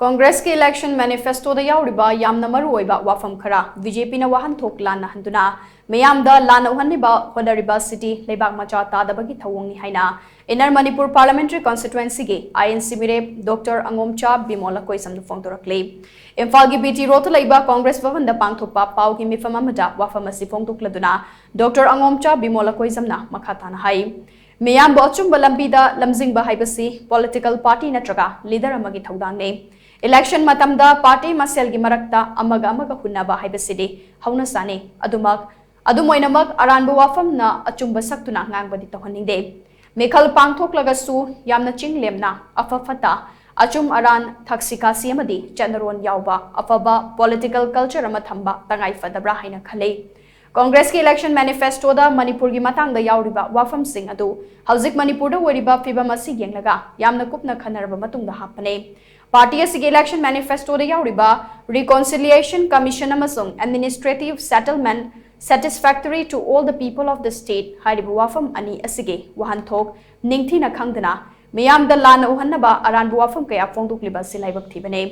Congress के Election Manifesto Da Yaoba Yamna Maruoiba Wapham khara BJP na Wahanthok Lana handuna meeyam da Lana uhannaba hotnariba city Leibak Macha Tadabagi Thouong haina inner Manipur Parliamentary Constituency ge INC meerep Dr Angomcha Bimol Akoijam phongdorakli Imphal gi BT Road Leiba Congress Bhavan da pangthokpa pau gi mifam amada Wapham asi phongdokladuna Dr Angomcha Bimol Akoijam na makhatana hai meeyam bo achumba lambi da lamjingba haibasi political party natraga leader amagi thodang ne Election matamda party masel gi marakta amaga hunnaba haibasidi hauna sane adumoinamak aranbu wafam na achumba saktuna ngangbadi tohaningde mekhal pangthoklagasu yamna chinglemna afafata achum aran thaksikasi amadi chandaron yauba afaba political culture ama thamba tangai fadabra haina khale Congress ki Election Manifesto da Manipur gi matang da yauriba wafam sing adu hauzik Manipur da wariba fibam asi yenglaga yamna kupna khanarba matung da hapane Party asigi Election Manifesto da yauriba Reconciliation Commission amasung Administrative Settlement satisfactory to all the people of the state haribu wafam ani asigi Wahanthok ningthi na khangdana meeyam da Lana uhannaba aranbu wafam kaya phongdokliba silaibak thibane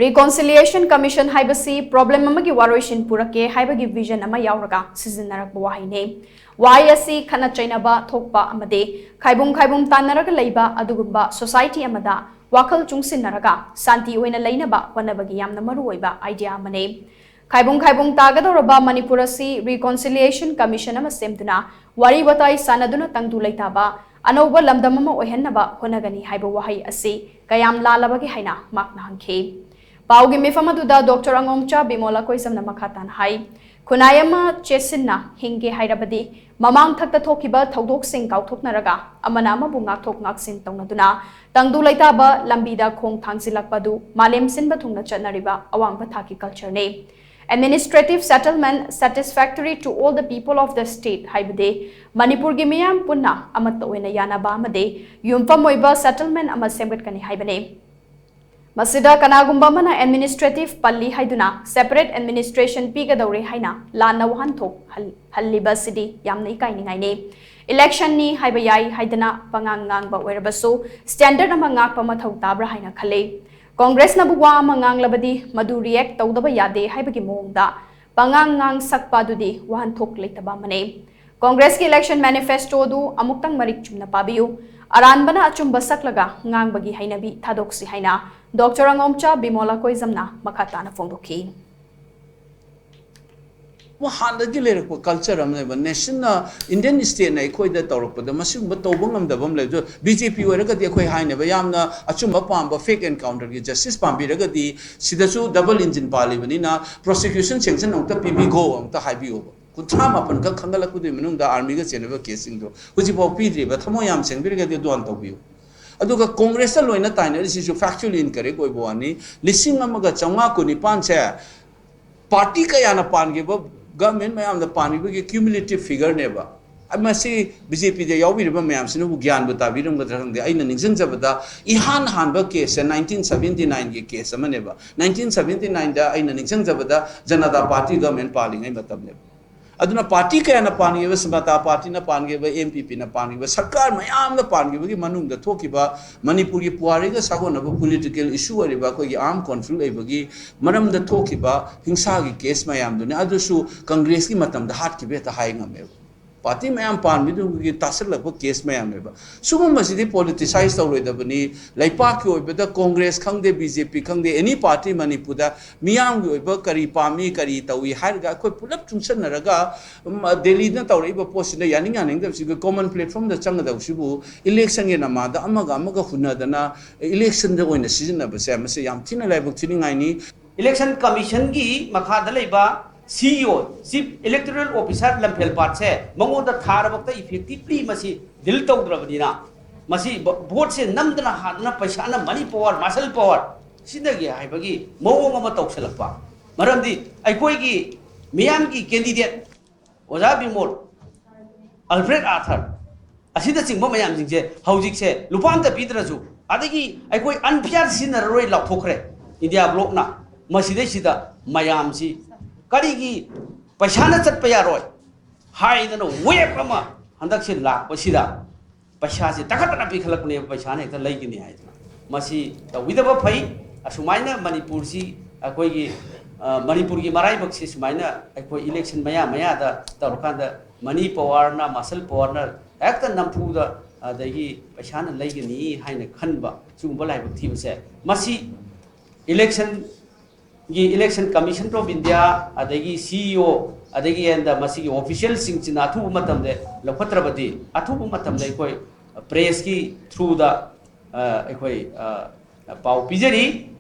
Reconciliation Commission haibasi problem amagi waroishin purake haibagi vision ama yauraga sizinnarakba wahaine wai asi khana chainaba thokpa amade khaibung tanaraga leiba adugumba society amada Wakal chungsin naraga santi oina lainaba wanabagi yamna maruoiba idea amane khaibung tagadoraba Manipurasi Reconciliation Commission ama semduna wari watai sanaduna tangdu leitaba anoba lamdam ama uhannaba honagani haiba wahai asi kayam lalabagi haina makna hangkhe paugi mifamaduda Dr Angomcha Bimol Akoijam na makhatan hai Kunayama chesinna hinge hairabadi mamang thakta thokiba thodok sing kauthoknaraga amana amabu ngakthok ngaksin tongnaduna tangdu laitaba lambida khong thangsilakpadu malem sinba thungna hotnariba awangba thaki culture ne Administrative settlement satisfactory to all the people of the state haibade Manipur gi meeyam punna amatta oina yanaba amade yumfam oiba settlement ama semgatkani haibane Masida kanagumba mana administrative palli haiduna separate administration pigadore haina Lana Wahanthok halliba city yamna ikainingai ne election ni haiba yai haidana pangangang oirabasu standard ama ngakpa mathau tabra haina khale Congress na bugwa ama nganglabadi madu react tawdaba yade haibagi mongda pangangang sakpa dudi Wahanthok leitaba mane Congress ki Election Manifesto du amuktang marik chumna pabiyu aranbana achumba saklaga ngangbagi hainabi thadoksi haina Dr Angomcha Bimol Akoijam na makhatana phongdokhi Wahanthok lerak culture amne nation na Indian state na khoi da tawrapda masing ba tawbang amdabam le BJP waraga di khoi haina ba yamna achumba pamba fake encounter gi justice pambi raga di sidasu double engine pali bani na prosecution sanction ongta pb go ongta haibi over Kutra mapan ka khangala ku de menung da army ga chenaba casing do huji bo pidri ba thamo yam sengbi ga de don tawbiu aduga congress loina taina this is factually incorrect oi boani lising amaga changwa ko nipan che party ka yana pan ge ba government mayam da pan ge cumulative figure ne ba amasi BJP de yawi ba mayam sinu bu gyan bata birum ga thang de aina ningsang jabada ihan hanba case 1979 ge case amane ba 1979 da aina ningsang jabada janata party government paling ai matam ne aduna party ka na pani ba samata party na pange ba MPP na pange ba sarkar mayam na pange ba gi manung da thoki ba Manipuri puari ga sago na ba political issue ari ba ko gi arm conflict ai ba gi maram da thoki ba hingsa gi case mayam du ne adusu Congress gi matam da hat ki be ta hai ngame party mayam pan mi du gi tasal la ba case mayam ba sugum masidi politicize taw loi da bani laipa ki oi ba da Congress khangde BJP khangde any party Manipur da miyam gi oi ba kari pami kari tawi har ga ko pulap chungsan na raga Delhi na taw ba post na yaning yaning da si common platform da chang da usibu election ge na ma da amaga hunna da na election da oina season na ba se amase yam thina lai buk thini ngai ni Election Commission gi makha da leiba CEO Chief Electoral Officer Lamphel Pat se mangoda tharabakta effectively masi dil tawdrabadina masi vote se namdana hadna paisa na money power muscle power sinagi haibagi mawong ama tawsalakpa maramdi aikoi gi meeyam gi candidate Oja Bimol Alfred Arthur asida chingba mayam jingse haujik se lupamta pidraju adagi aikoi unfair sinaroi lathokre India block na maside sida mayam si Karigi Pashana chat payaroi hai na web ama handak se lak pasida pasha se takatana pikhalak ne pasha ne ta lai ki ni hai masi tawidaba phai asumaina manipur si akoi manipur gi marai bak si sumaina akoi election maya da tarukanda mani power na muscle power na ekta nampu da adagi paisana laigani haina khanba chungba lai bak thibase masi election commission of India adagi CEO adagi enda masi official sing china thu matam de lokhatrabadi athu matam de koi press ki through the ekoi pau pijari